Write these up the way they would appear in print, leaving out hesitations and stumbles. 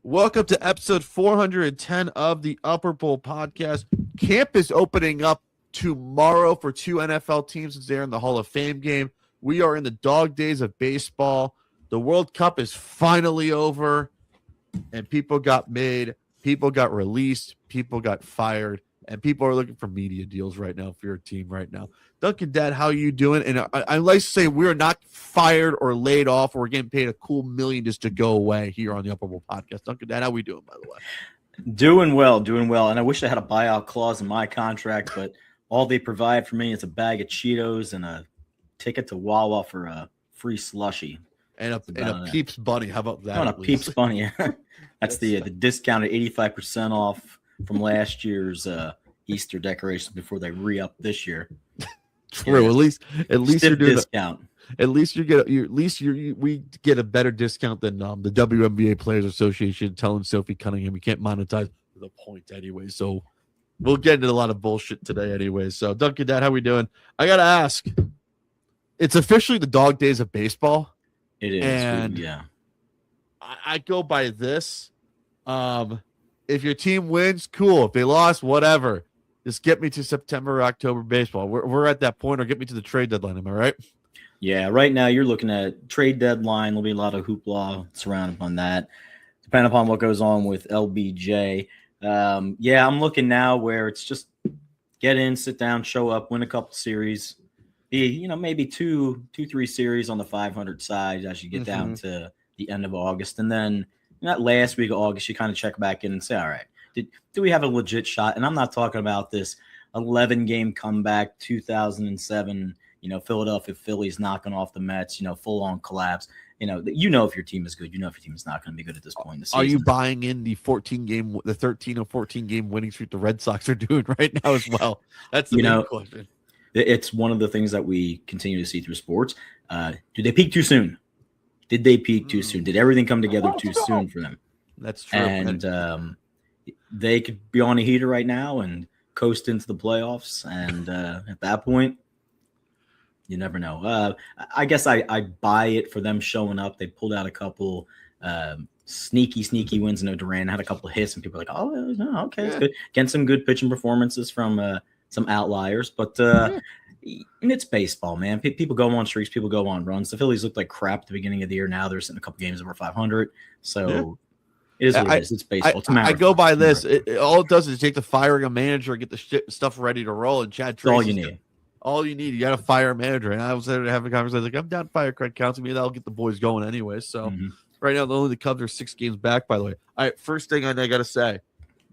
Welcome to episode 410 of the Upper Bowl podcast. Camp is opening up tomorrow for two NFL teams as they're in the Hall of Fame game. We are in the dog days of baseball. The World Cup is finally over, and people got made, people got released, people got fired, and people are looking for media deals right now for your team right now. Duncan, Dad, how are you doing? And I like to say we're not fired or laid off, or we're getting paid a cool $1 million just to go away here on the Upper Bowl podcast. Duncan, Dad, how are we doing, by the way? Doing well. And I wish I had a buyout clause in my contract, but all they provide for me is a bag of Cheetos and a ticket to Wawa for a free slushie. And a Peeps Bunny. How about that? Oh, a Peeps Bunny. That's the discounted 85% off from last year's Easter decorations before they re-up this year. True. Yeah. At least you're doing discount. At least we get a better discount than the WNBA Players Association telling Sophie Cunningham we can't monetize the point anyway. So we'll get into a lot of bullshit today anyway. So Duncan, Dad, how we doing? I gotta ask. It's officially the dog days of baseball. It is. And yeah. I go by this. If your team wins, cool. If they lost, whatever. Just get me to September or October baseball. We're at that point, or get me to the trade deadline. Am I right? Yeah, right now you're looking at trade deadline. There'll be a lot of hoopla surrounded on that, depending upon what goes on with LBJ. I'm looking now where it's just get in, sit down, show up, win a couple series, maybe two, 3 series on the 500 side as you get down to the end of August, and then that last week of August, you kind of check back in and say, all right, do we have a legit shot? And I'm not talking about this 11-game comeback, 2007. Philadelphia Phillies knocking off the Mets, full-on collapse. If your team is good. If your team is not going to be good at this point in the season. Are you buying in the 13 or 14-game winning streak the Red Sox are doing right now as well? That's the main question. It's one of the things that we continue to see through sports. Did they peak too soon? Did they peak too soon? Did everything come together too soon for them? That's true. And they could be on a heater right now and coast into the playoffs. And at that point, you never know. I guess I buy it for them showing up. They pulled out a couple sneaky wins. Duran had a couple of hits, and people are like, oh, okay, it's good. Getting some good pitching performances from some outliers. But it's baseball, man. People go on streaks. People go on runs. The Phillies looked like crap at the beginning of the year. Now they're sitting a couple games over 500. So it is what it is. It's baseball. It's a marathon. I go by this. All it does is take the firing a manager and get the stuff ready to roll. And Chad Tracy. All you need. All you need, you got to fire a manager. And I was there to have a conversation. Like, I'm down to fire Craig Counsell. Maybe that'll get the boys going anyway. So right now, the Cubs are 6 games back, by the way. All right, first thing I got to say,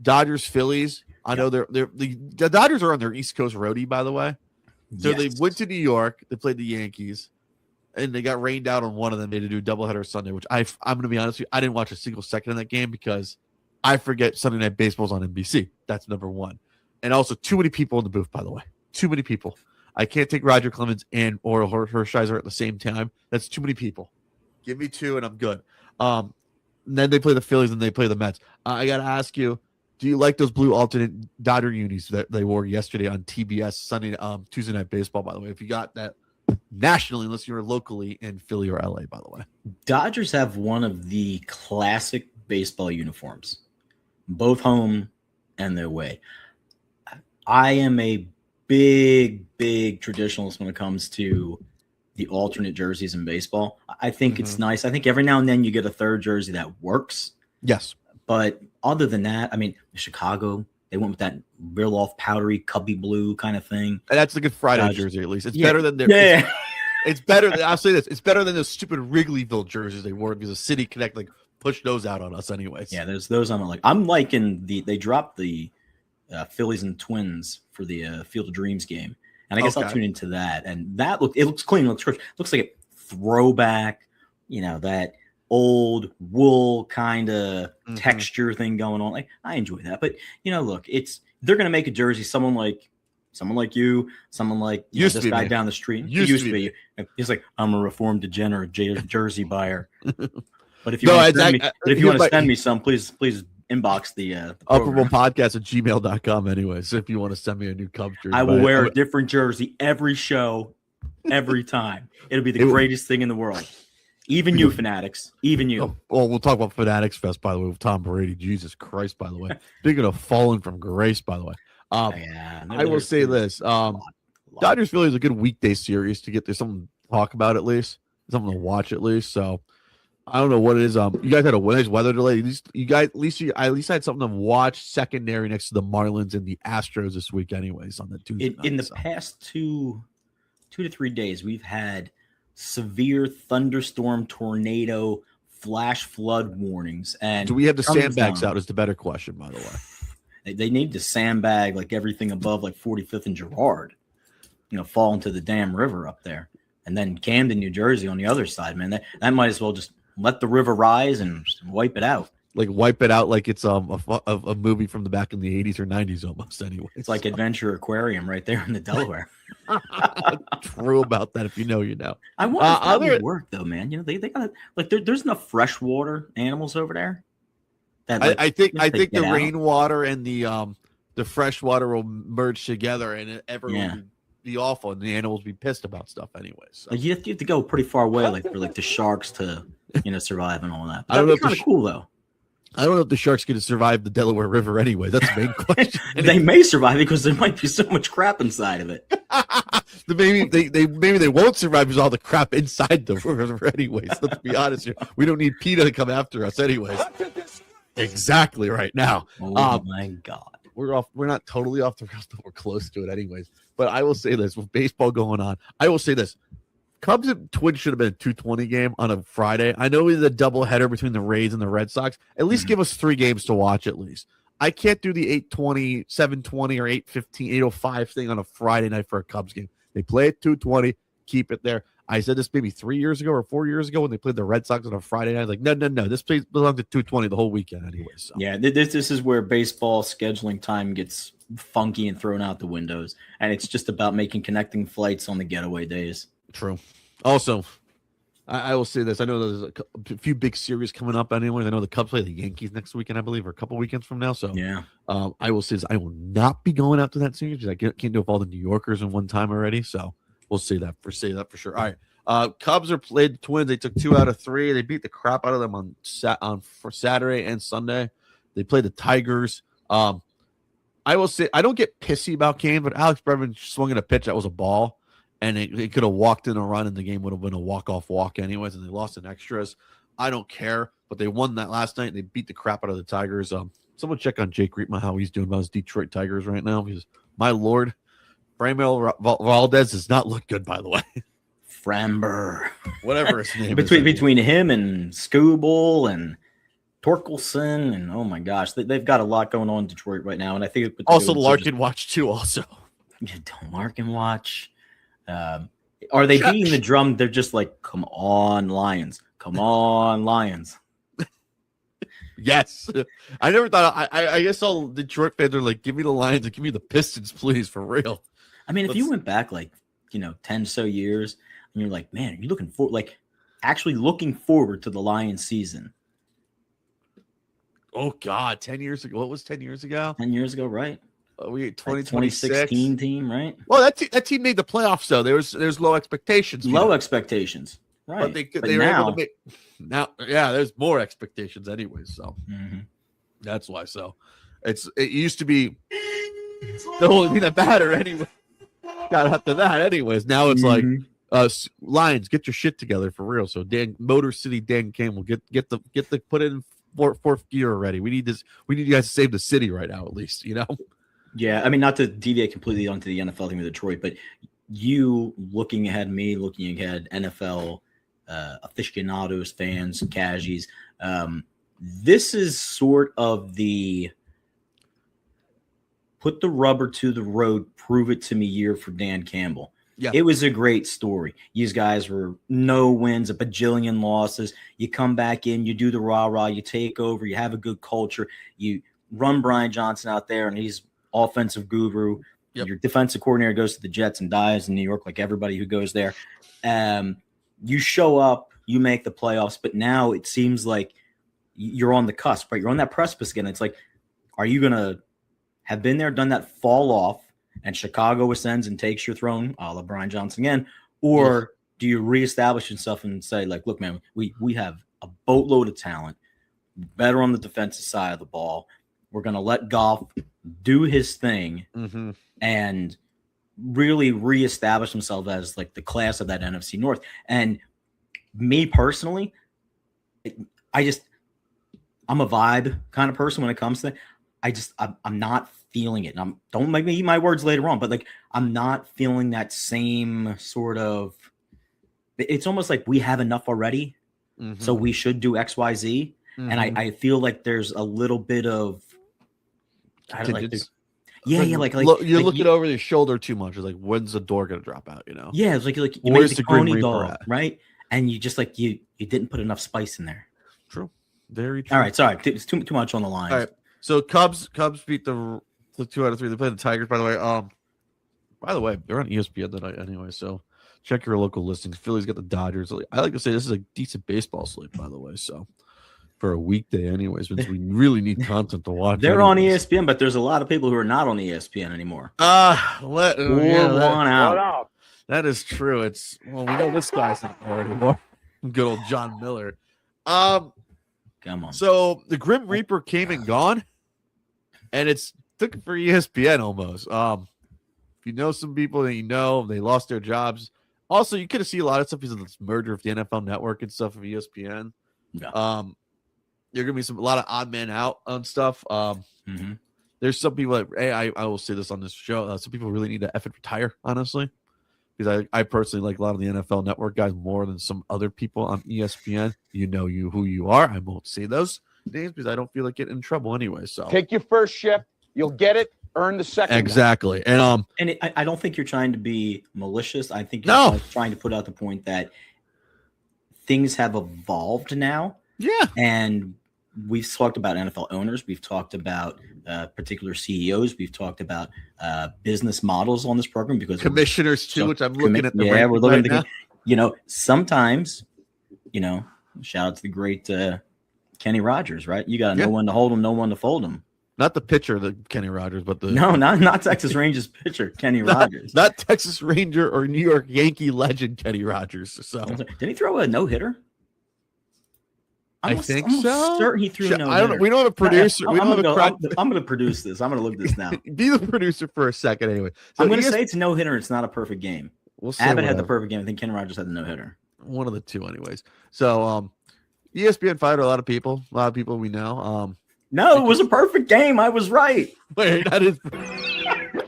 Dodgers, Phillies. I know the Dodgers are on their East Coast roadie, by the way. So they went to New York. They played the Yankees. And they got rained out on one of them. They had to do a doubleheader Sunday, which I'm going to be honest with you, I didn't watch a single second of that game because I forget Sunday Night Baseball's on NBC. That's number one. And also, too many people in the booth, by the way. Too many people. I can't take Roger Clemens and Orel Hershiser at the same time. That's too many people. Give me 2 and I'm good. And then they play the Phillies and they play the Mets. I got to ask you, do you like those blue alternate Dodger unis that they wore yesterday on TBS Tuesday Night Baseball, by the way? If you got that nationally, unless you're locally in Philly or LA, by the way. Dodgers have one of the classic baseball uniforms, both home and their away. I am a big traditionalist when it comes to the alternate jerseys in baseball. I think it's nice. I think every now and then you get a third jersey that works. Yes. But other than that, I mean, Chicago, they went with that real off powdery cubby blue kind of thing. And that's a Good Friday jersey, at least. It's better than their it's better than, I'll say this, it's better than those stupid Wrigleyville jerseys they wore because the City Connect pushed those out on us anyways. Yeah, there's those I'm liking they dropped the Phillies and Twins for the Field of Dreams game. And I guess I'll tune into that. And it looks clean. It looks fresh. Looks like a throwback, that old wool kind of texture thing going on. Like, I enjoy that. But, look, they're going to make a jersey. Someone like you, someone like this guy down the street. Used to be. He's like, I'm a reformed degenerate jersey buyer. But if you want to send me some, please inbox the Upper Bowl Podcast at gmail.com anyway. So if you want to send me a new Cubs jersey, I will wear a different jersey every show, every time. It'll be the greatest thing in the world. Even you, Fanatics. Even you. Oh, well, we'll talk about Fanatics Fest, by the way, with Tom Brady. Jesus Christ, by the way. Speaking of falling from grace, by the way. I will say this. Dodgers Philly is a good weekday series to get there, something to talk about at least, something to watch at least. So I don't know what it is. You guys had a nice weather delay. At least I had something to watch secondary next to the Marlins and the Astros this week, anyways, on the Tuesday. In the past 2 to 3 days, we've had severe thunderstorm, tornado, flash flood warnings. And do we have the sandbags out? Is the better question, by the way. They need to sandbag like everything above like 45th and Girard, fall into the damn river up there. And then Camden, New Jersey on the other side, man. That might as well just let the river rise and just wipe it out. Like wipe it out like it's a movie from the back in the 80s or 90s almost anyway. It's like Adventure Aquarium right there in the Delaware. True about that. If you know, you know. I wonder if that would work though, man. They got like there's enough freshwater animals over there. That I think the rainwater and the fresh water will merge together and everyone will be awful and the animals will be pissed about stuff anyways. So. Like you have to go pretty far away, like for like the sharks to survive and all that. But I don't know. Kind of cool though. I don't know if the sharks going to survive the Delaware River anyway. That's the main question. They may survive because there might be so much crap inside of it. maybe they won't survive because all the crap inside the river anyways. Let's be honest here. We don't need PETA to come after us anyways. Exactly right now. Oh my God. We're not totally off the rails, but we're close to it anyways. But I will say this, with baseball going on, I will say this. Cubs and Twins should have been a 2:20 game on a Friday. I know it's a doubleheader between the Rays and the Red Sox. At least give us 3 games to watch at least. I can't do the 8:20, 7:20, or 8:15, 8:05 thing on a Friday night for a Cubs game. They play at 2:20, keep it there. I said this maybe 3 years ago or 4 years ago when they played the Red Sox on a Friday night. I was like, no. This place belongs to 2:20 the whole weekend anyway. So. Yeah, this is where baseball scheduling time gets funky and thrown out the windows. And it's just about making connecting flights on the getaway days. True. Also, I will say this. I know there's a few big series coming up anyways. I know the Cubs play the Yankees next weekend, I believe, or a couple weekends from now. So yeah, I will say this. I will not be going out to that series because I can't do it with all the New Yorkers in one time already. So we'll say that for sure. All right. Cubs played the Twins. They took 2 out of 3. They beat the crap out of them for Saturday and Sunday. They played the Tigers. I will say I don't get pissy about games, but Alex Bregman swung at a pitch that was a ball. And it could have walked in a run, and the game would have been a walk-off walk anyways, and they lost in extras. I don't care, but they won that last night, and they beat the crap out of the Tigers. Someone check on Jake Riepma, how he's doing about his Detroit Tigers right now, because, my Lord, Framber Valdez does not look good, by the way. Framber. Whatever his name is. Between him and Skubal and Torkelson, and oh my gosh, they've got a lot going on in Detroit right now, and I think also Larkin Watch, too, also. Yeah, Larkin Watch. Are they beating the drum? They're just like, come on, Lions. Come on, Lions. Yes. I never thought, I guess all Detroit fans are like, give me the Lions and give me the Pistons, please, for real. I mean, if you went back like, 10 so years, and you're like, man, are you actually looking forward to the Lions season? Oh, God, 10 years ago. What was 10 years ago? 10 years ago, right? We 2016 team, right? Well, that team made the playoffs, though. There's low expectations. Expectations, right? But they were able to make there's more expectations, anyways. So that's why. So it used to be the only thing that mattered anyway. Got after that, anyways. Now it's like Lions, get your shit together for real. So Motor City Dan Campbell, get the put it in fourth gear already. We need this. We need you guys to save the city right now, at least. Yeah, I mean, not to deviate completely onto the NFL thing with Detroit, but you looking ahead, me looking ahead, NFL aficionados, fans, cashies. This is sort of the put the rubber to the road, prove it to me year for Dan Campbell. Yeah. It was a great story. These guys were no wins, a bajillion losses. You come back in, you do the rah-rah, you take over, you have a good culture, you run Brian Johnson out there, and he's offensive guru. Yep. Your defensive coordinator goes to the Jets and dies in New York like everybody who goes there. You show up, you make the playoffs, but now it seems like you're on the cusp, right? You're on that precipice again. It's like, are you going to have been there, done that, fall off, and Chicago ascends and takes your throne, a la Brian Johnson again, or do you reestablish yourself and say, like, look, man, we have a boatload of talent, better on the defensive side of the ball. We're going to let Goff do his thing and really reestablish himself as like the class of that NFC North. And me personally, I'm a vibe kind of person when it comes to that. I'm not feeling it. And don't make me eat my words later on, but like, I'm not feeling that same sort of, it's almost like we have enough already. So we should do X, Y, Z. And I feel like there's a little bit of, I don't like, you're looking over your shoulder too much. It's like, when's the door gonna drop out? You know? Yeah, it's like you made the Coney doll, right? And you just like you didn't put enough spice in there. True, very true. All right, sorry, it's too much on the line. All right, so Cubs beat the 2 out of 3. They played the Tigers. By the way, they're on ESPN tonight anyway. So check your local listings. Philly's got the Dodgers. I like to say this is a decent baseball slate, by the way. So. For a weekday, anyways, since we really need content to watch. They're on ESPN, but there's a lot of people who are not on ESPN anymore. Let one out. That is true. We know this guy's not there anymore. Good old John Miller. Come on. So the Grim Reaper came and gone, and it's took for ESPN almost. If you know some people that they lost their jobs. Also, you could have seen a lot of stuff because of this merger with the NFL Network and stuff of ESPN. Yeah. You're gonna be a lot of odd man out on stuff. There's some people that I will say this on this show. Some people really need to effort retire, honestly, because I personally like a lot of the NFL Network guys more than some other people on ESPN. You know who you are. I won't say those names because I don't feel like getting in trouble anyway. So take your first shift, you'll get it. Earn the second. Exactly, one. I don't think you're trying to be malicious. I think you're trying to put out the point that things have evolved now. Yeah, and we've talked about NFL owners. We've talked about particular CEOs. We've talked about business models on this program because commissioners too, which I'm looking at. We're looking at sometimes, shout out to the great Kenny Rogers, right? You got to know when to hold him, know when to fold him. Not the pitcher, the Kenny Rogers, but not Texas Rangers pitcher Kenny Rogers, not Texas Ranger or New York Yankee legend Kenny Rogers. So didn't he throw a no-hitter? I think so. Certain he threw no. I don't know. We don't have a producer. I'm going to produce this. I'm going to look this now. Be the producer for a second, anyway. So I'm going to say it's a no hitter. It's not a perfect game. We'll say Abbott had the perfect game. I think Ken Rogers had the no hitter. One of the two, anyways. So, ESPN fired a lot of people. A lot of people we know. No, it was a perfect game. I was right. Wait, that is.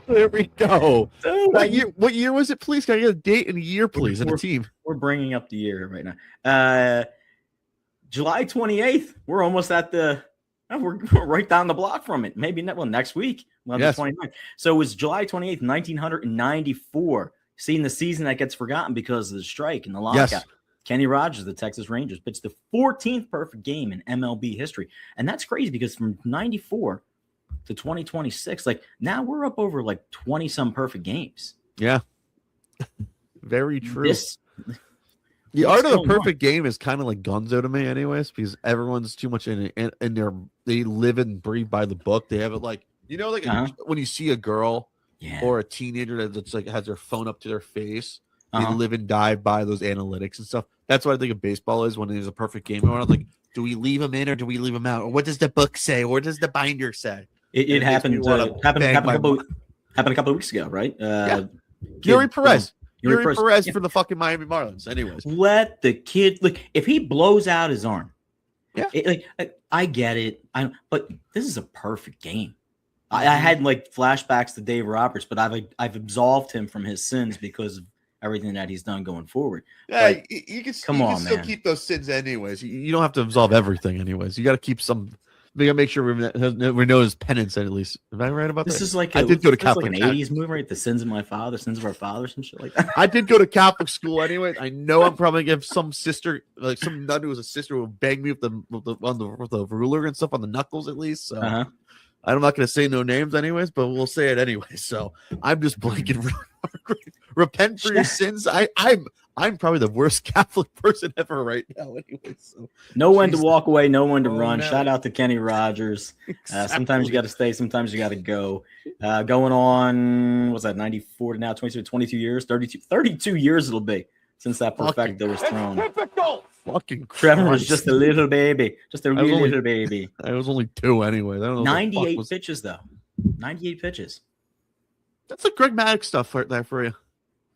There we go. What year was it? Please, can I get a date and a year, please, and a team? We're bringing up the year right now. July 28th. We're almost at we're right down the block from it. Maybe next week. Well, the 29th. So it was July 28th, 1994. Seeing the season that gets forgotten because of the strike and the lockout. Yes. Kenny Rogers, the Texas Rangers, pitched the 14th perfect game in MLB history. And that's crazy because from 94 to 2026, like now we're up over like 20 some perfect games. Yeah. Very true. The art of the perfect game is kind of like gonzo to me anyways, because everyone's too much in they live and breathe by the book. They have it like, when you see a girl or a teenager that's like has their phone up to their face, they live and die by those analytics and stuff. That's what I think of baseball is when there's a perfect game. I'm like, do we leave them in or do we leave them out? Or what does the book say? Or what does the binder say? It happened a couple of weeks ago, right? Yuri Perez. Yuri Perez for the fucking Miami Marlins. Anyways, let the kid look. If he blows out his arm, I get it. But this is a perfect game. I had like flashbacks to Dave Roberts, but I've absolved him from his sins because of everything that he's done going forward. Yeah, you can still keep those sins anyways. You don't have to absolve everything anyways. You got to keep some. We gotta make sure we know his penance at least. Am I right about this? This is like I did go to Catholic like an '80s movie, right? The sins of my father, sins of our fathers, and shit like that. I did go to Catholic school anyway. I know I'm probably gonna have some sister, like some nun who was a sister, who would bang me with the ruler and stuff on the knuckles at least. So I'm not gonna say no names anyways, but we'll say it anyway. So I'm just blanking. Repent for your sins. I'm probably the worst Catholic person ever right now. Anyway, so know when to walk away, know when to run. No. Shout out to Kenny Rogers. Exactly. Sometimes you got to stay, sometimes you got to go. Going on, what's that? 94 to now, 22 years, 32 years it'll be since that perfecto was thrown. Typical. Fucking Trevor was Christ. just a little baby, just a was real only- little baby. I was only 2 anyways. I don't know. what the fuck 98 was- pitches though. 98 pitches. That's the Greg Maddox stuff right there for you.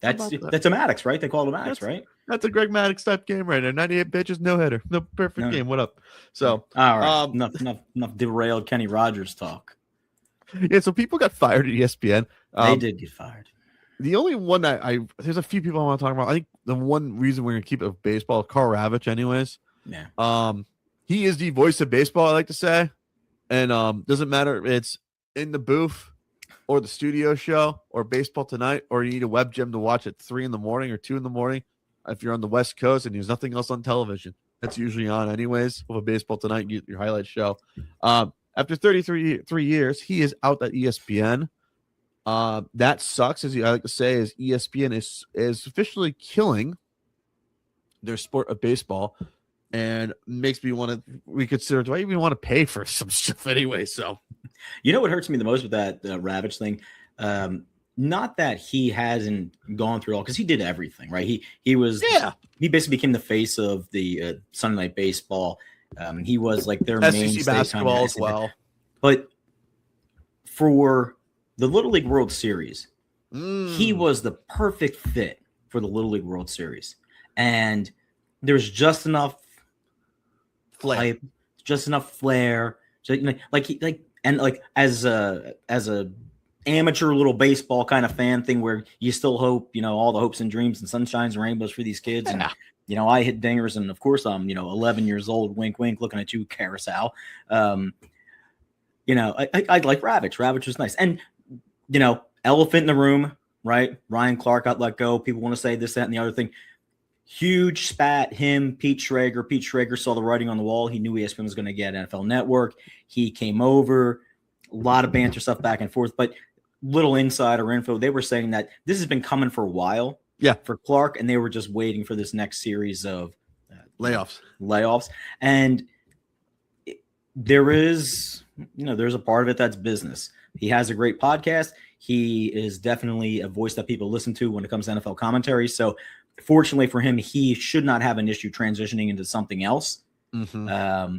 That's about that? that's a Maddox, right? They call it a Maddox, That's- right? That's a Greg Maddox type game right there. 98 pitches, no hitter, no perfect No. game. What up? So All right. Um, enough derailed Kenny Rogers talk. yeah, so people got fired at ESPN. They did get fired. The only one that there's a few people I want to talk about. I think the one reason we're gonna keep it with baseball, Carl Ravitch, anyways. Yeah. He is the voice of baseball, I like to say. And doesn't matter if it's in the booth or the studio show or baseball tonight, or you need a web gym to watch at 3 in the morning or 2 in the morning. If you're on the West Coast and there's nothing else on television, that's usually on anyways. With a baseball tonight, you get your highlight show. After 33 years, he is out at ESPN. That sucks, as I like to say, is ESPN is officially killing their sport of baseball, and makes me want to reconsider, do I even want to pay for some stuff anyway? So You know what hurts me the most with that Ravitch thing? Not that he hasn't gone through all, because he did everything, right? He basically became the face of the Sunday Night Baseball. He was like their main SEC basketball as well. But for the Little League World Series, he was the perfect fit for the Little League World Series, and there's just enough hype, just enough flair, as a amateur little baseball kind of fan thing, where you still hope, all the hopes and dreams and sunshines and rainbows for these kids. Yeah. And I hit dingers, and of course I'm 11 years old, wink wink, looking at you, Carousel. I like Ravitch. Ravitch was nice, and elephant in the room, right? Ryan Clark got let go. People want to say this, that, and the other thing. Huge spat, him, Pete Schrager. Pete Schrager saw the writing on the wall. He knew ESPN was going to get NFL Network. He came over. A lot of banter stuff back and forth, but little insider info. They were saying that this has been coming for a while. Yeah. For Clark, and they were just waiting for this next series of layoffs. And there is, there's a part of it that's business. He has a great podcast. He is definitely a voice that people listen to when it comes to NFL commentary. So fortunately for him, he should not have an issue transitioning into something else. Mm-hmm.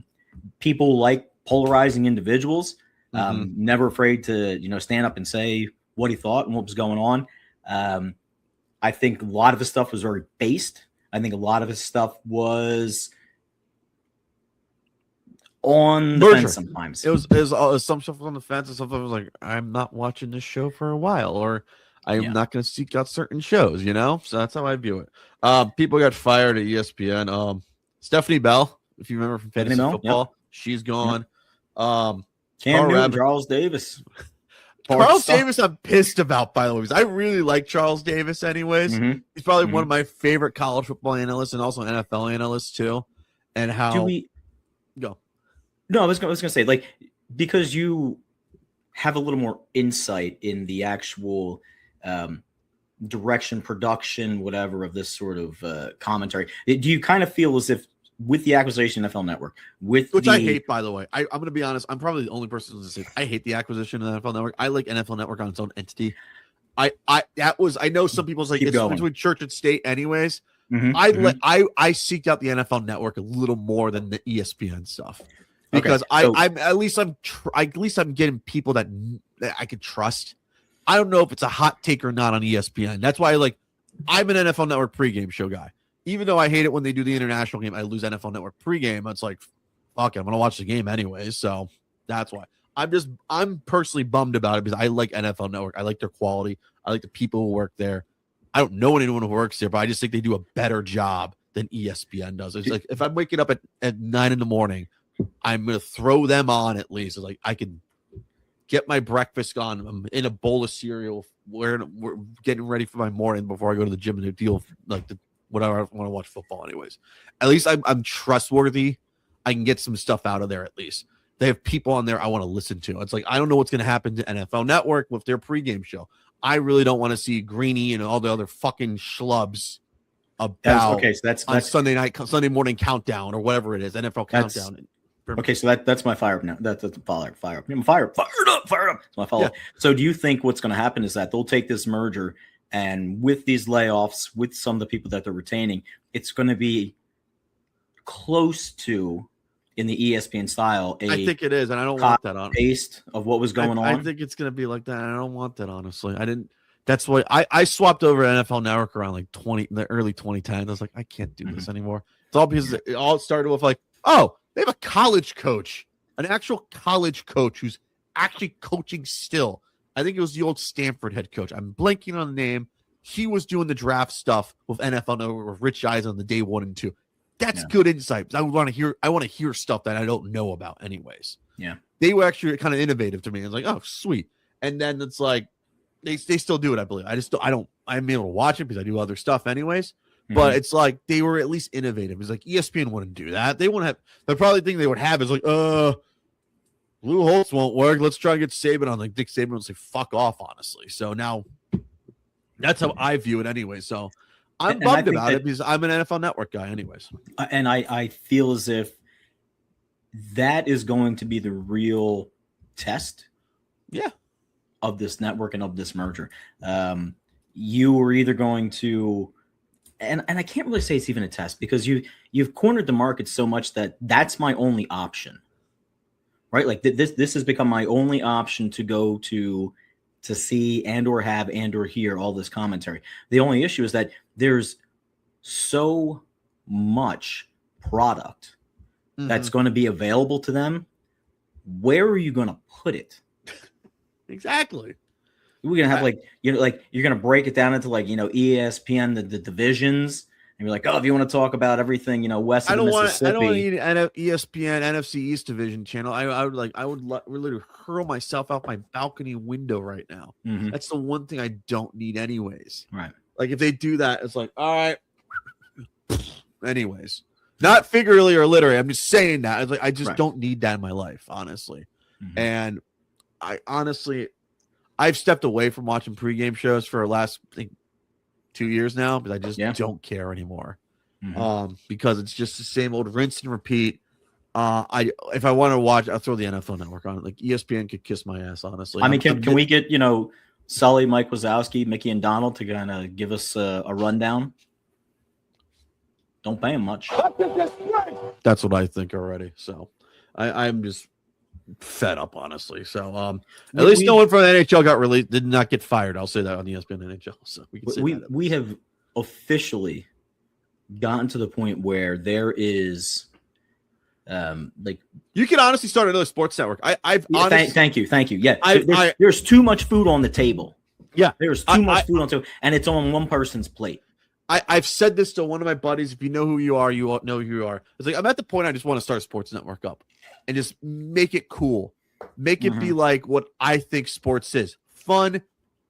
People like polarizing individuals. Never afraid to, stand up and say what he thought and what was going on. I think a lot of his stuff was very based. I think a lot of his stuff was on the fence sometimes. It was some stuff on the fence, and sometimes was like, I'm not watching this show for a while, or I'm not going to seek out certain shows, So that's how I view it. People got fired at ESPN. Stephanie Bell, if you remember from fantasy football, she's gone. Cam Newton, Charles Davis. Charles Davis, I'm pissed about, by the way, because I really like Charles Davis anyways. He's probably one of my favorite college football analysts and also NFL analysts too. And how go? No, I was going to say, because you have a little more insight in the actual direction, production, whatever of this sort of commentary. Do you kind of feel as if with the acquisition of NFL Network, which I hate, by the way, I'm going to be honest, I'm probably the only person to say I hate the acquisition of NFL Network. I like NFL Network on its own entity. I know some people's like, it's between church and state anyways. I seeked out the NFL Network a little more than the ESPN stuff, because I'm at least I'm getting people that I could trust. I don't know if it's a hot take or not on ESPN. That's why I'm an NFL Network pregame show guy. Even though I hate it when they do the international game, I lose NFL Network pregame. It's like, fuck it, I'm gonna watch the game anyways. So that's why I'm personally bummed about it, because I like NFL Network. I like their quality. I like the people who work there. I don't know anyone who works there, but I just think they do a better job than ESPN does. It's like, if I'm waking up at 9 in the morning, I'm gonna throw them on at least. It's like I can get my breakfast on. I'm in a bowl of cereal. We're getting ready for my morning before I go to the gym and deal whatever I want to watch football anyways. At least I'm trustworthy. I can get some stuff out of there at least. They have people on there I want to listen to. It's like, I don't know what's going to happen to NFL Network with their pregame show. I really don't want to see Greeny and all the other fucking schlubs about that's Sunday morning countdown or whatever it is, NFL countdown. Okay, so that's my fire up now. That's the fire up. I'm fired up. It's my follow. Yeah. So do you think what's going to happen is that they'll take this merger And with these layoffs, with some of the people that they're retaining, it's going to be close to, in the ESPN style, I think it is, and I don't want that on paste of what was going on. I think it's going to be like that. I don't want that, honestly. I didn't. That's why I swapped over NFL Network around like the early 2010s. I was like, I can't do this anymore. It's all because it all started with like, oh, they have a college coach, an actual college coach who's actually coaching still. I think it was the old Stanford head coach. I'm blanking on the name. He was doing the draft stuff with NFL Network with Rich Eisen on the day 1 and 2. That's good insight. I want to hear stuff that I don't know about anyways. Yeah. They were actually kind of innovative to me. It's like, oh, sweet. And then it's like, they still do it, I believe. I'm able to watch it because I do other stuff anyways. But it's like they were at least innovative. It's like ESPN wouldn't do that. They wouldn't have. The probably thing they would have is like, Lou Holtz won't work. Let's try to get Saban on. Like Dick Saban would say, fuck off, honestly. So now that's how I view it anyway. So I'm bummed about it because I'm an NFL Network guy anyways. And I feel as if that is going to be the real test. Yeah. Of this network and of this merger. You are either going to, and I can't really say it's even a test because you've cornered the market so much that that's my only option, right? Like this has become my only option to go to see and or have and or hear all this commentary. The only issue is that there's so much product that's going to be available to them. Where are you going to put it? Exactly. We're gonna have you're gonna break it down into ESPN, the divisions, and you're like, oh, if you want to talk about everything, west of Mississippi. I don't want to need an ESPN NFC East division channel. I would literally hurl myself out my balcony window right now. That's the one thing I don't need anyways. Right. Like if they do that, it's like, all right. Anyways, not figuratively or literally. I'm just saying that. It's like I just don't need that in my life, honestly. And I've stepped away from watching pregame shows for the last 2 years now because I just don't care anymore. Because it's just the same old rinse and repeat. If I want to watch, I'll throw the NFL Network on. Like ESPN could kiss my ass, honestly. I mean, can we get Sully, Mike Wazowski, Mickey, and Donald to kind of give us a rundown? Don't pay them much. That's what I think already. So I'm just fed up, honestly. So at least no one from the NHL got released, did not get fired. I'll say that on ESPN NHL. So we can say we have officially gotten to the point where there is you can honestly start another sports network. Thank you. Yeah, there's too much food on the table. Yeah, there's too much food on the table, and it's on one person's plate. I've said this to one of my buddies. If you know who you are, you know who you are. It's like I'm at the point I just want to start a sports network up and just make it cool. Make it be like what I think sports is. Fun,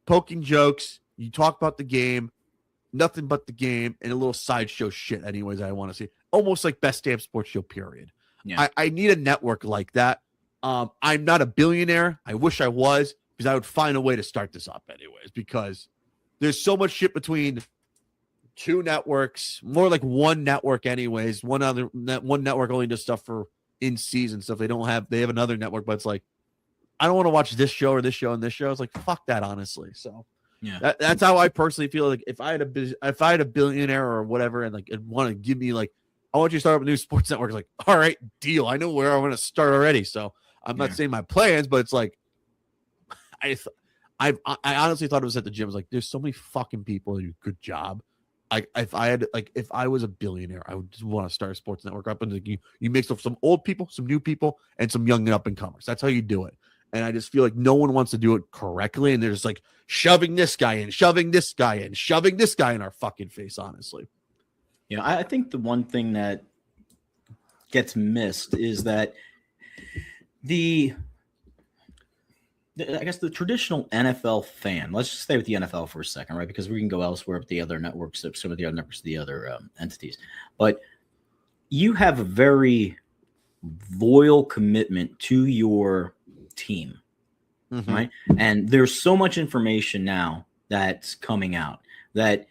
poking jokes. You talk about the game, nothing but the game, and a little sideshow shit anyways I want to see. Almost like Best Damn Sports Show, period. Yeah. I need a network like that. I'm not a billionaire. I wish I was because I would find a way to start this up anyways because there's so much shit between two networks, more like one network anyways. One network only does stuff for in-season stuff. They have another network, but it's like, I don't want to watch this show or this show and this show. It's like, fuck that, honestly. So yeah, that's how I personally feel. Like if I had a billionaire or whatever and like want to give me like, I want you to start up a new sports network. It's like, all right, deal. I know where I want to start already. So I'm not saying my plans, but it's like, I honestly thought it was at the gym. I was like, there's so many fucking people who do a good job. If I was a billionaire, I would just want to start a sports network up and you mix up some old people, some new people, and some young and up and comers. That's how you do it. And I just feel like no one wants to do it correctly, and they're just like shoving this guy in, shoving this guy in, shoving this guy in our fucking face. Honestly, I think the one thing that gets missed is that I guess the traditional NFL fan, let's just stay with the NFL for a second, right? Because we can go elsewhere with the other networks, some of the other networks, the other entities. But you have a very loyal commitment to your team, right? And there's so much information now that's coming out that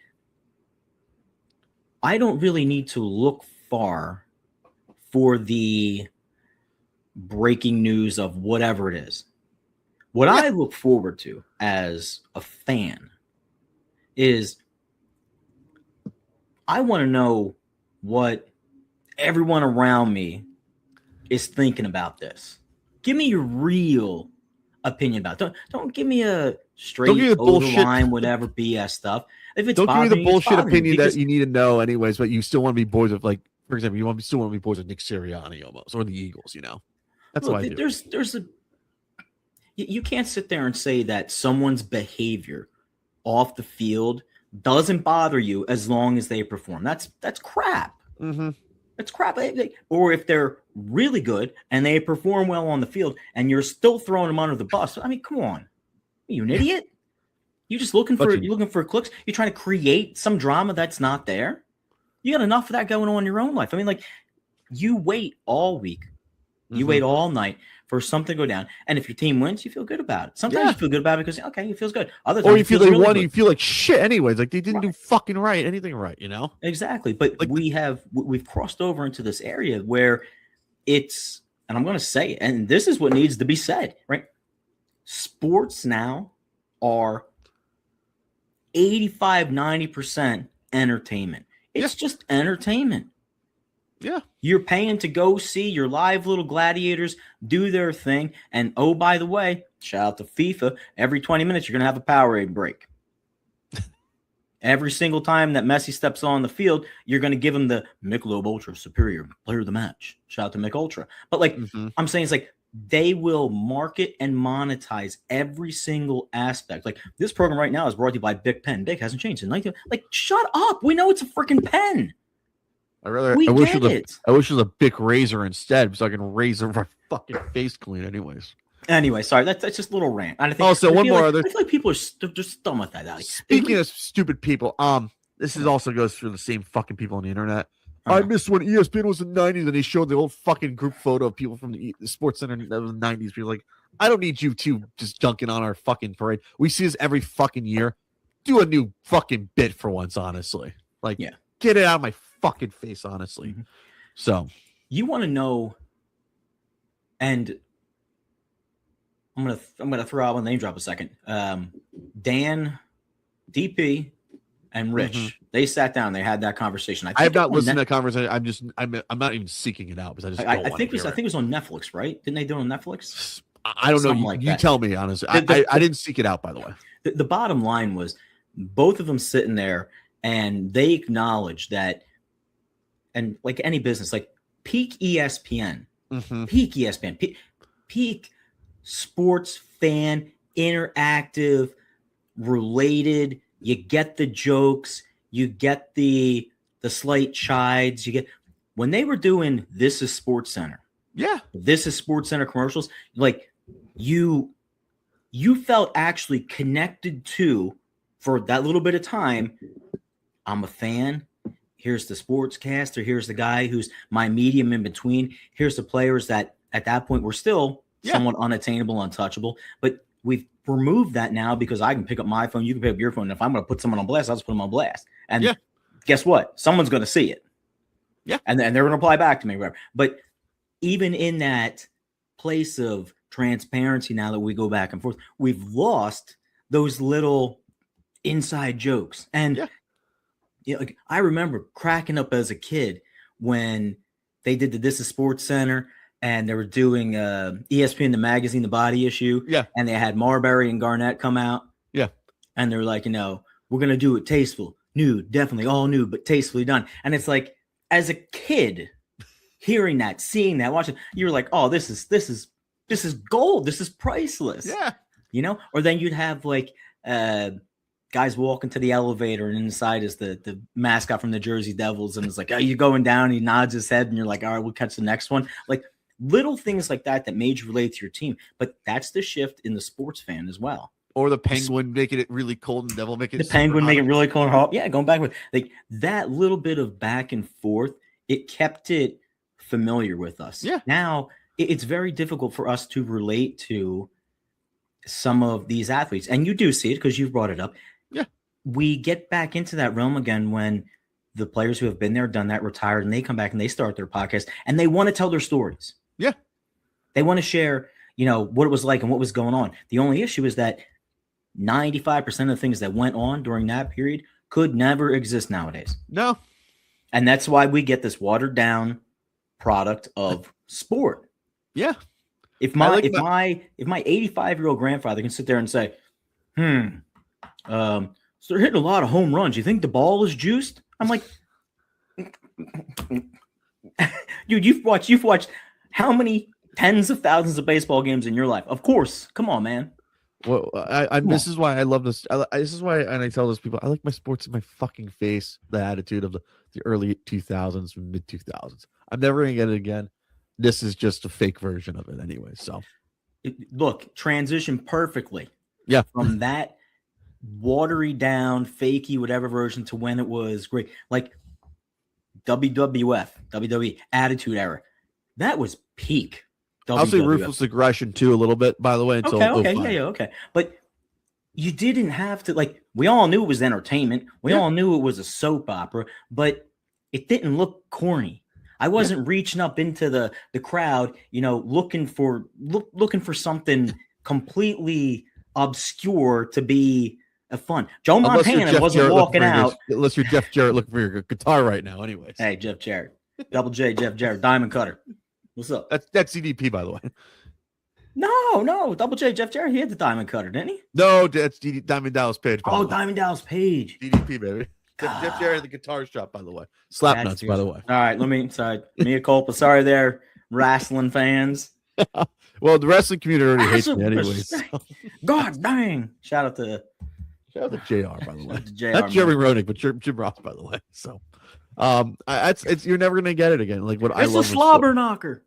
I don't really need to look far for the breaking news of whatever it is. What I look forward to as a fan is I want to know what everyone around me is thinking about this. Give me your real opinion about it. Don't give me a straight give me the bullshit line, whatever BS stuff. If it's don't give me the bothering you, it's bullshit bothering you, opinion because that you need to know anyways, but you still want to be boys with, like, for example, still want to be boys with Nick Sirianni almost, or the Eagles, you know. That's look, what I do. There's a you can't sit there and say that someone's behavior off the field doesn't bother you as long as they perform. That's crap. Mm-hmm. It's crap. Or if they're really good and they perform well on the field and you're still throwing them under the bus. I mean, come on. Are you an idiot? You're just looking for clicks. You're trying to create some drama that's not there. You got enough of that going on in your own life. I mean, like, you wait all week. You wait all night for something to go down. And if your team wins, you feel good about it. Sometimes you feel good about it because, okay, it feels good. Other times, or you feel they really won, good. you feel like shit anyways. Like, they didn't do fucking anything right, you know? Exactly. But like, we've crossed over into this area where it's, and I'm going to say it, and this is what needs to be said, right? Sports now are 85-90% entertainment. It's just entertainment. Yeah. You're paying to go see your live little gladiators do their thing. And oh, by the way, shout out to FIFA. Every 20 minutes, you're going to have a Powerade break. Every single time that Messi steps on the field, you're going to give him the Michelob Ultra Superior Player of the Match. Shout out to Mick Ultra. But like I'm saying, it's like they will market and monetize every single aspect. Like this program right now is brought to you by Bic Pen. Bic hasn't changed in 19. Like, shut up. We know it's a freaking pen. I wish it was a Bic razor instead, so I can razor my fucking face clean. Anyway, sorry, that's just a little rant. I think, also, one more other. I feel like people are just dumb with that. Like, speaking of stupid people, this is also goes through the same fucking people on the internet. I missed when ESPN was in the 90s and they showed the old fucking group photo of people from the Sports Center of the 90s. People like, I don't need you two just dunking on our fucking parade. We see this every fucking year. Do a new fucking bit for once, honestly. Like, get it out of my fucking face, honestly. So you want to know, and I'm gonna throw out one name drop a second. Dan, DP, and Rich, they sat down. They had that conversation. I have not listened to that conversation. I'm not even seeking it out because I think it was on Netflix, right? Didn't they do it on Netflix? I don't know. You tell me, honestly. I didn't seek it out, by the way. The bottom line was both of them sitting there and they acknowledged that, and like any business, like peak ESPN, peak ESPN, peak sports fan, interactive, related. You get the jokes, you get the slight chides, you get when they were doing This Is Sports Center. Yeah. This Is Sports Center commercials, like you felt actually connected to, for that little bit of time, I'm a fan. Here's the sportscaster. Here's the guy who's my medium in between. Here's the players that at that point were still somewhat unattainable, untouchable. But we've removed that now because I can pick up my phone. You can pick up your phone. And if I'm going to put someone on blast, I'll just put them on blast. And guess what? Someone's going to see it. Yeah. And they're going to reply back to me. Whatever. But even in that place of transparency, now that we go back and forth, we've lost those little inside jokes. And like, I remember cracking up as a kid when they did the This Is Sports Center and they were doing ESPN, the magazine, the body issue. Yeah. And they had Marbury and Garnett come out. Yeah. And they're like, we're going to do it tasteful, nude, definitely all nude, but tastefully done. And it's like, as a kid, hearing that, seeing that, watching, you're like, oh, this is gold. This is priceless. Yeah. Or then you'd have like, guys walking to the elevator and inside is the mascot from the Jersey Devils. And it's like, you going down? He nods his head and you're like, all right, we'll catch the next one. Like little things like that made you relate to your team. But that's the shift in the sports fan as well. Or the Penguin making it really cold and the Devil making it the Penguin making it really cold and hot. Yeah, going back with like that little bit of back and forth, it kept it familiar with us. Yeah. Now it's very difficult for us to relate to some of these athletes. And you do see it because you've brought it up. Yeah. We get back into that realm again when the players who have been there, done that, retired, and they come back and they start their podcast and they want to tell their stories. Yeah. They want to share, what it was like and what was going on. The only issue is that 95% of the things that went on during that period could never exist nowadays. No. And that's why we get this watered down product of sport. Yeah. If my 85-year-old grandfather can sit there and say, so they're hitting a lot of home runs. You think the ball is juiced? I'm like, dude, you've watched how many tens of thousands of baseball games in your life? Of course. Come on, man. Well, this is why I love this. This is why, and I tell those people, I like my sports in my fucking face. The attitude of the early 2000s, mid 2000s. I'm never gonna get it again. This is just a fake version of it anyway. So, look, transition perfectly. Yeah, from that watery down, fakey, whatever version to when it was great, like WWF, WWE Attitude Era. That was peak. I'll say Ruthless Aggression too, a little bit, by the way. Until okay. But you didn't have to, like, we all knew it was entertainment. We all knew it was a soap opera, but it didn't look corny. I wasn't reaching up into the crowd, looking for something completely obscure to be a fun. Joe Montana wasn't walking out. Unless you're Jeff Jarrett looking for your guitar right now, anyways. Hey, Jeff Jarrett. Double J, Jeff Jarrett, Diamond Cutter. What's up? That's CDP, by the way. No, Double J, Jeff Jarrett. He had the Diamond Cutter, didn't he? No, that's Diamond Dallas Page. Oh, Diamond Dallas Page. DDP, baby. Jeff Jarrett at the guitar shop, by the way. Slapnuts, by the way. All right, mea culpa. Sorry there, wrestling fans. Well, the wrestling community already hates me anyway. So. God dang. Shout out to JR, by the way. Not Jeremy Roenick, but Jim Ross, by the way. So you're never gonna get it again. Like what I love. It's a slobber knocker.